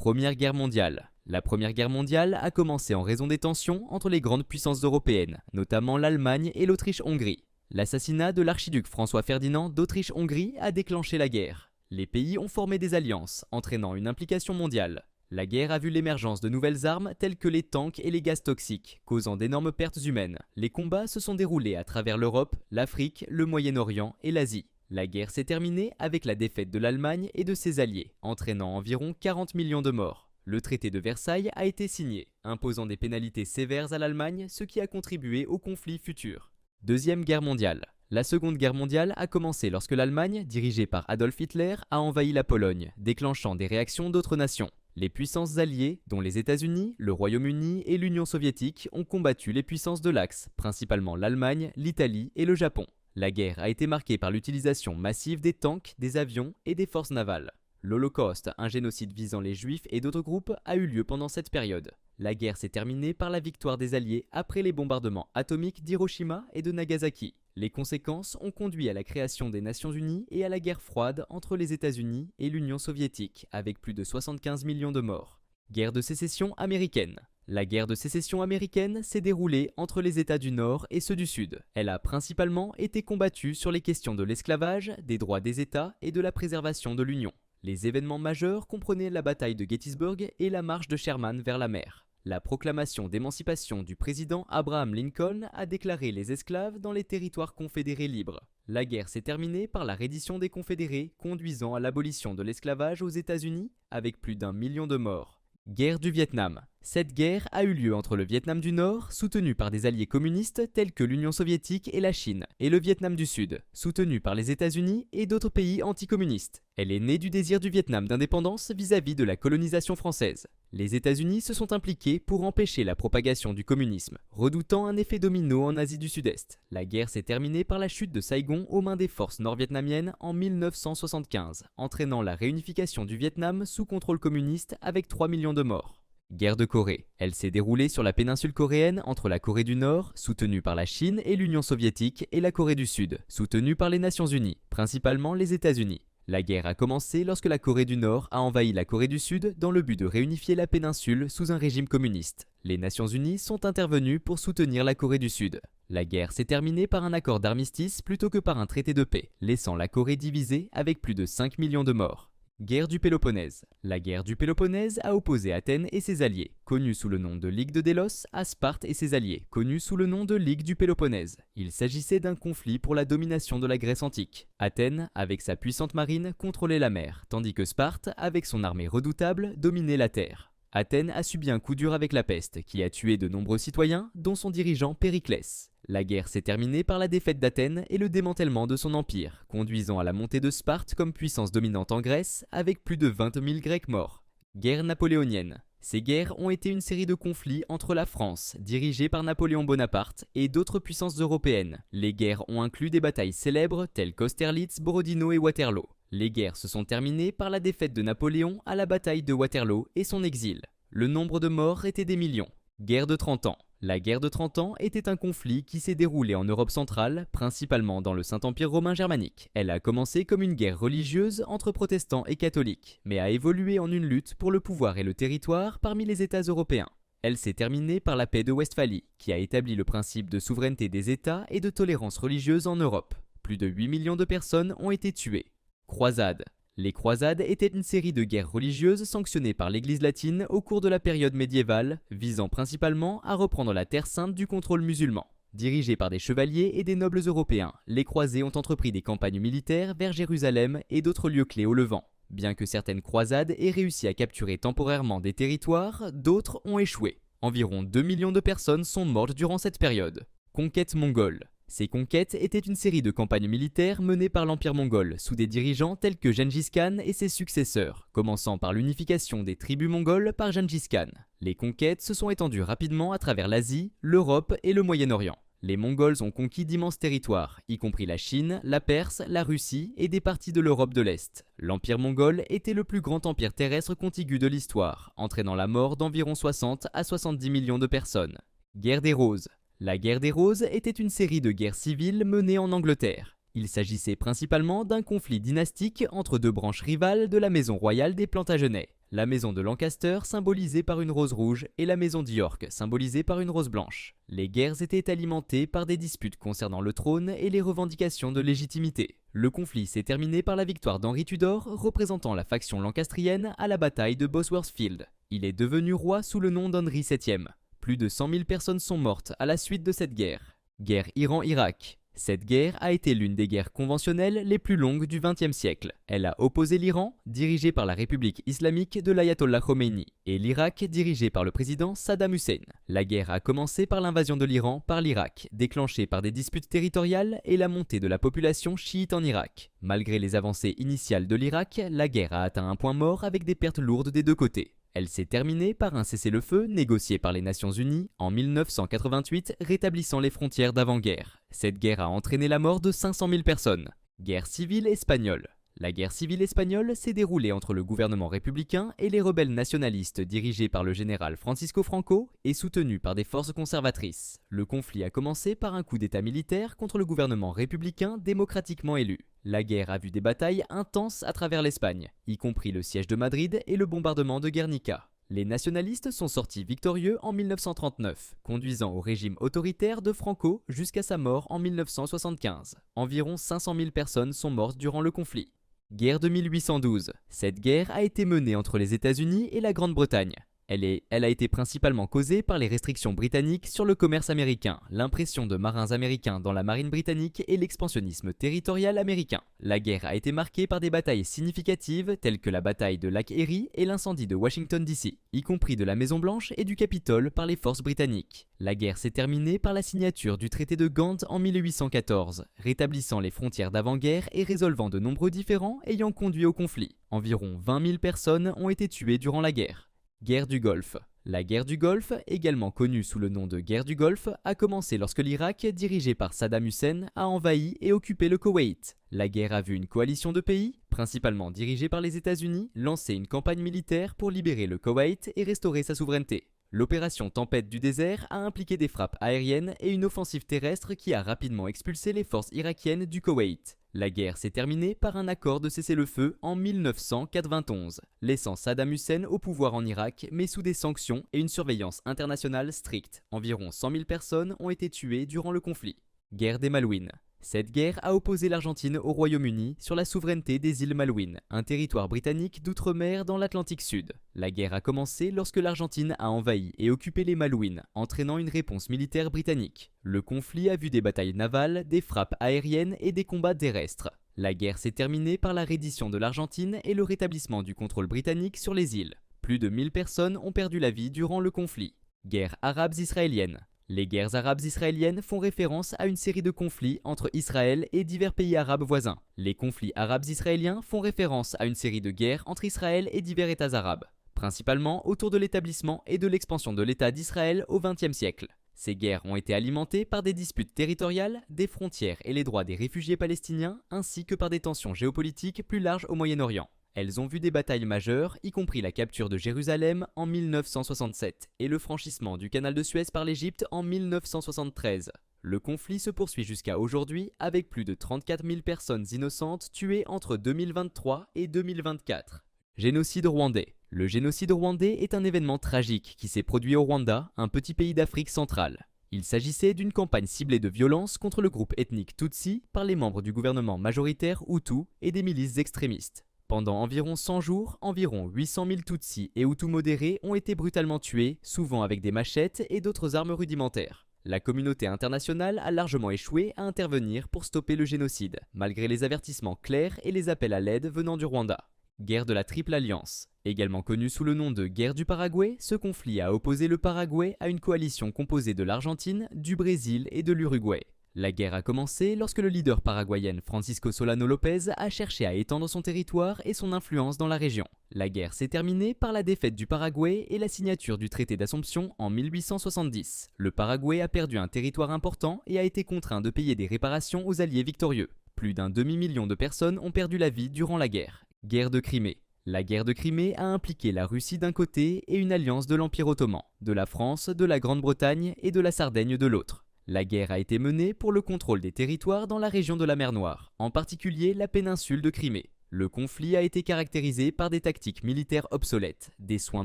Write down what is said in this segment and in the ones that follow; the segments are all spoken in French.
Première Guerre mondiale. La Première Guerre mondiale a commencé en raison des tensions entre les grandes puissances européennes, notamment l'Allemagne et l'Autriche-Hongrie. L'assassinat de l'archiduc François-Ferdinand d'Autriche-Hongrie a déclenché la guerre. Les pays ont formé des alliances, entraînant une implication mondiale. La guerre a vu l'émergence de nouvelles armes telles que les tanks et les gaz toxiques, causant d'énormes pertes humaines. Les combats se sont déroulés à travers l'Europe, l'Afrique, le Moyen-Orient et l'Asie. La guerre s'est terminée avec la défaite de l'Allemagne et de ses alliés, entraînant environ 40 millions de morts. Le traité de Versailles a été signé, imposant des pénalités sévères à l'Allemagne, ce qui a contribué au conflit futur. Deuxième Guerre mondiale. La Seconde Guerre mondiale a commencé lorsque l'Allemagne, dirigée par Adolf Hitler, a envahi la Pologne, déclenchant des réactions d'autres nations. Les puissances alliées, dont les États-Unis, le Royaume-Uni et l'Union soviétique, ont combattu les puissances de l'Axe, principalement l'Allemagne, l'Italie et le Japon. La guerre a été marquée par l'utilisation massive des tanks, des avions et des forces navales. L'Holocauste, un génocide visant les Juifs et d'autres groupes, a eu lieu pendant cette période. La guerre s'est terminée par la victoire des Alliés après les bombardements atomiques d'Hiroshima et de Nagasaki. Les conséquences ont conduit à la création des Nations Unies et à la guerre froide entre les États-Unis et l'Union soviétique, avec plus de 75 millions de morts. Guerre de sécession américaine. La guerre de sécession américaine s'est déroulée entre les États du Nord et ceux du Sud. Elle a principalement été combattue sur les questions de l'esclavage, des droits des États et de la préservation de l'Union. Les événements majeurs comprenaient la bataille de Gettysburg et la marche de Sherman vers la mer. La proclamation d'émancipation du président Abraham Lincoln a déclaré les esclaves dans les territoires confédérés libres. La guerre s'est terminée par la reddition des confédérés, conduisant à l'abolition de l'esclavage aux États-Unis, avec plus d'1 million de morts. Guerre du Vietnam. Cette guerre a eu lieu entre le Vietnam du Nord, soutenu par des alliés communistes tels que l'Union soviétique et la Chine, et le Vietnam du Sud, soutenu par les États-Unis et d'autres pays anticommunistes. Elle est née du désir du Vietnam d'indépendance vis-à-vis de la colonisation française. Les États-Unis se sont impliqués pour empêcher la propagation du communisme, redoutant un effet domino en Asie du Sud-Est. La guerre s'est terminée par la chute de Saigon aux mains des forces nord-vietnamiennes en 1975, entraînant la réunification du Vietnam sous contrôle communiste avec 3 millions de morts. Guerre de Corée. Elle s'est déroulée sur la péninsule coréenne entre la Corée du Nord, soutenue par la Chine et l'Union soviétique, et la Corée du Sud, soutenue par les Nations Unies, principalement les États-Unis. La guerre a commencé lorsque la Corée du Nord a envahi la Corée du Sud dans le but de réunifier la péninsule sous un régime communiste. Les Nations Unies sont intervenues pour soutenir la Corée du Sud. La guerre s'est terminée par un accord d'armistice plutôt que par un traité de paix, laissant la Corée divisée avec plus de 5 millions de morts. Guerre du Péloponnèse. La guerre du Péloponnèse a opposé Athènes et ses alliés, connus sous le nom de Ligue de Délos, à Sparte et ses alliés, connus sous le nom de Ligue du Péloponnèse. Il s'agissait d'un conflit pour la domination de la Grèce antique. Athènes, avec sa puissante marine, contrôlait la mer, tandis que Sparte, avec son armée redoutable, dominait la terre. Athènes a subi un coup dur avec la peste, qui a tué de nombreux citoyens, dont son dirigeant Périclès. La guerre s'est terminée par la défaite d'Athènes et le démantèlement de son empire, conduisant à la montée de Sparte comme puissance dominante en Grèce, avec plus de 20 000 Grecs morts. Guerre napoléonienne. Ces guerres ont été une série de conflits entre la France, dirigée par Napoléon Bonaparte, et d'autres puissances européennes. Les guerres ont inclus des batailles célèbres telles qu'Austerlitz, Borodino et Waterloo. Les guerres se sont terminées par la défaite de Napoléon à la bataille de Waterloo et son exil. Le nombre de morts était des millions. Guerre de 30 ans. La guerre de 30 ans était un conflit qui s'est déroulé en Europe centrale, principalement dans le Saint-Empire romain germanique. Elle a commencé comme une guerre religieuse entre protestants et catholiques, mais a évolué en une lutte pour le pouvoir et le territoire parmi les États européens. Elle s'est terminée par la paix de Westphalie, qui a établi le principe de souveraineté des États et de tolérance religieuse en Europe. Plus de 8 millions de personnes ont été tuées. Croisades. Les croisades étaient une série de guerres religieuses sanctionnées par l'Église latine au cours de la période médiévale, visant principalement à reprendre la Terre sainte du contrôle musulman. Dirigées par des chevaliers et des nobles européens, les croisés ont entrepris des campagnes militaires vers Jérusalem et d'autres lieux clés au Levant. Bien que certaines croisades aient réussi à capturer temporairement des territoires, d'autres ont échoué. Environ 2 millions de personnes sont mortes durant cette période. Conquête mongole. Ces conquêtes étaient une série de campagnes militaires menées par l'Empire mongol sous des dirigeants tels que Gengis Khan et ses successeurs, commençant par l'unification des tribus mongoles par Gengis Khan. Les conquêtes se sont étendues rapidement à travers l'Asie, l'Europe et le Moyen-Orient. Les Mongols ont conquis d'immenses territoires, y compris la Chine, la Perse, la Russie et des parties de l'Europe de l'Est. L'Empire mongol était le plus grand empire terrestre contigu de l'histoire, entraînant la mort d'environ 60 à 70 millions de personnes. Guerre des Roses. La guerre des Roses était une série de guerres civiles menées en Angleterre. Il s'agissait principalement d'un conflit dynastique entre deux branches rivales de la maison royale des Plantagenets, la maison de Lancaster symbolisée par une rose rouge et la maison d'York symbolisée par une rose blanche. Les guerres étaient alimentées par des disputes concernant le trône et les revendications de légitimité. Le conflit s'est terminé par la victoire d'Henri Tudor, représentant la faction lancastrienne à la bataille de Bosworth Field. Il est devenu roi sous le nom d'Henri VII. Plus de 100 000 personnes sont mortes à la suite de cette guerre. Guerre Iran-Irak. Cette guerre a été l'une des guerres conventionnelles les plus longues du XXe siècle. Elle a opposé l'Iran, dirigé par la République islamique de l'Ayatollah Khomeini, et l'Irak, dirigé par le président Saddam Hussein. La guerre a commencé par l'invasion de l'Iran par l'Irak, déclenchée par des disputes territoriales et la montée de la population chiite en Irak. Malgré les avancées initiales de l'Irak, la guerre a atteint un point mort avec des pertes lourdes des deux côtés. Elle s'est terminée par un cessez-le-feu négocié par les Nations Unies en 1988, rétablissant les frontières d'avant-guerre. Cette guerre a entraîné la mort de 500 000 personnes. Guerre civile espagnole. La guerre civile espagnole s'est déroulée entre le gouvernement républicain et les rebelles nationalistes dirigés par le général Francisco Franco et soutenus par des forces conservatrices. Le conflit a commencé par un coup d'état militaire contre le gouvernement républicain démocratiquement élu. La guerre a vu des batailles intenses à travers l'Espagne, y compris le siège de Madrid et le bombardement de Guernica. Les nationalistes sont sortis victorieux en 1939, conduisant au régime autoritaire de Franco jusqu'à sa mort en 1975. Environ 500 000 personnes sont mortes durant le conflit. Guerre de 1812. Cette guerre a été menée entre les États-Unis et la Grande-Bretagne. Elle a été principalement causée par les restrictions britanniques sur le commerce américain, l'impression de marins américains dans la marine britannique et l'expansionnisme territorial américain. La guerre a été marquée par des batailles significatives telles que la bataille de Lac Erie et l'incendie de Washington DC, y compris de la Maison-Blanche et du Capitole par les forces britanniques. La guerre s'est terminée par la signature du traité de Gand en 1814, rétablissant les frontières d'avant-guerre et résolvant de nombreux différends ayant conduit au conflit. Environ 20 000 personnes ont été tuées durant la guerre. Guerre du Golfe. La guerre du Golfe, également connue sous le nom de guerre du Golfe, a commencé lorsque l'Irak, dirigé par Saddam Hussein, a envahi et occupé le Koweït. La guerre a vu une coalition de pays, principalement dirigée par les États-Unis, lancer une campagne militaire pour libérer le Koweït et restaurer sa souveraineté. L'opération Tempête du désert a impliqué des frappes aériennes et une offensive terrestre qui a rapidement expulsé les forces irakiennes du Koweït. La guerre s'est terminée par un accord de cessez-le-feu en 1991, laissant Saddam Hussein au pouvoir en Irak mais sous des sanctions et une surveillance internationale stricte. Environ 100 000 personnes ont été tuées durant le conflit. Guerre des Malouines. Cette guerre a opposé l'Argentine au Royaume-Uni sur la souveraineté des îles Malouines, un territoire britannique d'outre-mer dans l'Atlantique Sud. La guerre a commencé lorsque l'Argentine a envahi et occupé les Malouines, entraînant une réponse militaire britannique. Le conflit a vu des batailles navales, des frappes aériennes et des combats terrestres. La guerre s'est terminée par la reddition de l'Argentine et le rétablissement du contrôle britannique sur les îles. Plus de 1000 personnes ont perdu la vie durant le conflit. Guerre arabes-israélienne. Les guerres arabes israéliennes font référence à une série de conflits entre Israël et divers pays arabes voisins. Les conflits arabes israéliens font référence à une série de guerres entre Israël et divers États arabes, principalement autour de l'établissement et de l'expansion de l'État d'Israël au XXe siècle. Ces guerres ont été alimentées par des disputes territoriales, des frontières et les droits des réfugiés palestiniens, ainsi que par des tensions géopolitiques plus larges au Moyen-Orient. Elles ont vu des batailles majeures, y compris la capture de Jérusalem en 1967 et le franchissement du canal de Suez par l'Égypte en 1973. Le conflit se poursuit jusqu'à aujourd'hui avec plus de 34 000 personnes innocentes tuées entre 2023 et 2024. Génocide rwandais. Le génocide rwandais est un événement tragique qui s'est produit au Rwanda, un petit pays d'Afrique centrale. Il s'agissait d'une campagne ciblée de violence contre le groupe ethnique Tutsi par les membres du gouvernement majoritaire Hutu et des milices extrémistes. Pendant environ 100 jours, environ 800 000 Tutsis et Hutus modérés ont été brutalement tués, souvent avec des machettes et d'autres armes rudimentaires. La communauté internationale a largement échoué à intervenir pour stopper le génocide, malgré les avertissements clairs et les appels à l'aide venant du Rwanda. Guerre de la Triple Alliance. Également connue sous le nom de guerre du Paraguay, ce conflit a opposé le Paraguay à une coalition composée de l'Argentine, du Brésil et de l'Uruguay. La guerre a commencé lorsque le leader paraguayen Francisco Solano López a cherché à étendre son territoire et son influence dans la région. La guerre s'est terminée par la défaite du Paraguay et la signature du traité d'Assomption en 1870. Le Paraguay a perdu un territoire important et a été contraint de payer des réparations aux alliés victorieux. Plus d'un demi-million de personnes ont perdu la vie durant la guerre. Guerre de Crimée. La guerre de Crimée a impliqué la Russie d'un côté et une alliance de l'Empire ottoman, de la France, de la Grande-Bretagne et de la Sardaigne de l'autre. La guerre a été menée pour le contrôle des territoires dans la région de la mer Noire, en particulier la péninsule de Crimée. Le conflit a été caractérisé par des tactiques militaires obsolètes, des soins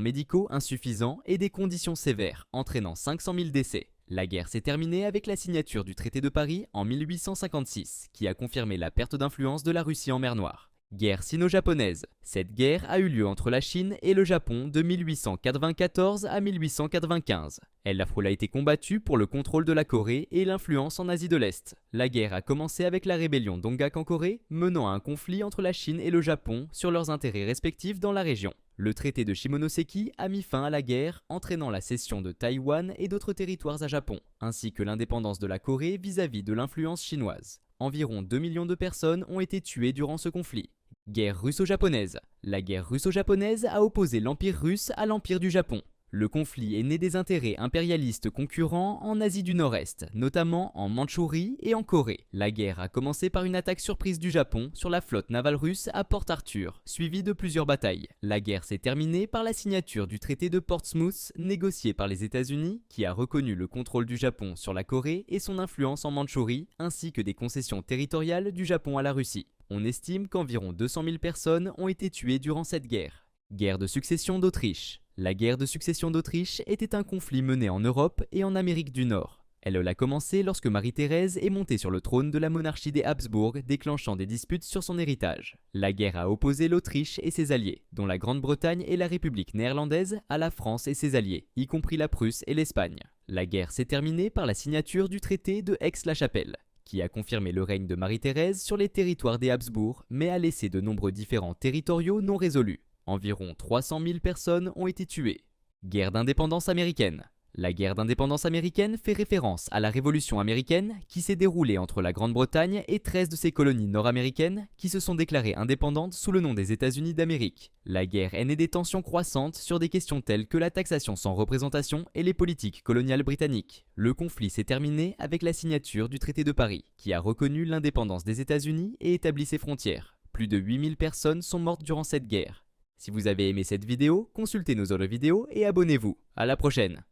médicaux insuffisants et des conditions sévères, entraînant 500 000 décès. La guerre s'est terminée avec la signature du traité de Paris en 1856, qui a confirmé la perte d'influence de la Russie en mer Noire. Guerre sino-japonaise. Cette guerre a eu lieu entre la Chine et le Japon de 1894 à 1895. Elle a été combattue pour le contrôle de la Corée et l'influence en Asie de l'Est. La guerre a commencé avec la rébellion d'Onggak en Corée, menant à un conflit entre la Chine et le Japon sur leurs intérêts respectifs dans la région. Le traité de Shimonoseki a mis fin à la guerre, entraînant la cession de Taïwan et d'autres territoires à Japon, ainsi que l'indépendance de la Corée vis-à-vis de l'influence chinoise. Environ 2 millions de personnes ont été tuées durant ce conflit. Guerre russo-japonaise. La guerre russo-japonaise a opposé l'Empire russe à l'Empire du Japon. Le conflit est né des intérêts impérialistes concurrents en Asie du Nord-Est, notamment en Mandchourie et en Corée. La guerre a commencé par une attaque surprise du Japon sur la flotte navale russe à Port Arthur, suivie de plusieurs batailles. La guerre s'est terminée par la signature du traité de Portsmouth, négocié par les États-Unis, qui a reconnu le contrôle du Japon sur la Corée et son influence en Mandchourie, ainsi que des concessions territoriales du Japon à la Russie. On estime qu'environ 200 000 personnes ont été tuées durant cette guerre. Guerre de succession d'Autriche. La guerre de succession d'Autriche était un conflit mené en Europe et en Amérique du Nord. Elle a commencé lorsque Marie-Thérèse est montée sur le trône de la monarchie des Habsbourg, déclenchant des disputes sur son héritage. La guerre a opposé l'Autriche et ses alliés, dont la Grande-Bretagne et la République néerlandaise, à la France et ses alliés, y compris la Prusse et l'Espagne. La guerre s'est terminée par la signature du traité de Aix-la-Chapelle, qui a confirmé le règne de Marie-Thérèse sur les territoires des Habsbourg, mais a laissé de nombreux différends territoriaux non résolus. Environ 300 000 personnes ont été tuées. Guerre d'indépendance américaine. La guerre d'indépendance américaine fait référence à la Révolution américaine qui s'est déroulée entre la Grande-Bretagne et 13 de ses colonies nord-américaines qui se sont déclarées indépendantes sous le nom des États-Unis d'Amérique. La guerre est née des tensions croissantes sur des questions telles que la taxation sans représentation et les politiques coloniales britanniques. Le conflit s'est terminé avec la signature du traité de Paris, qui a reconnu l'indépendance des États-Unis et établi ses frontières. Plus de 8000 personnes sont mortes durant cette guerre. Si vous avez aimé cette vidéo, consultez nos autres vidéos et abonnez-vous. À la prochaine!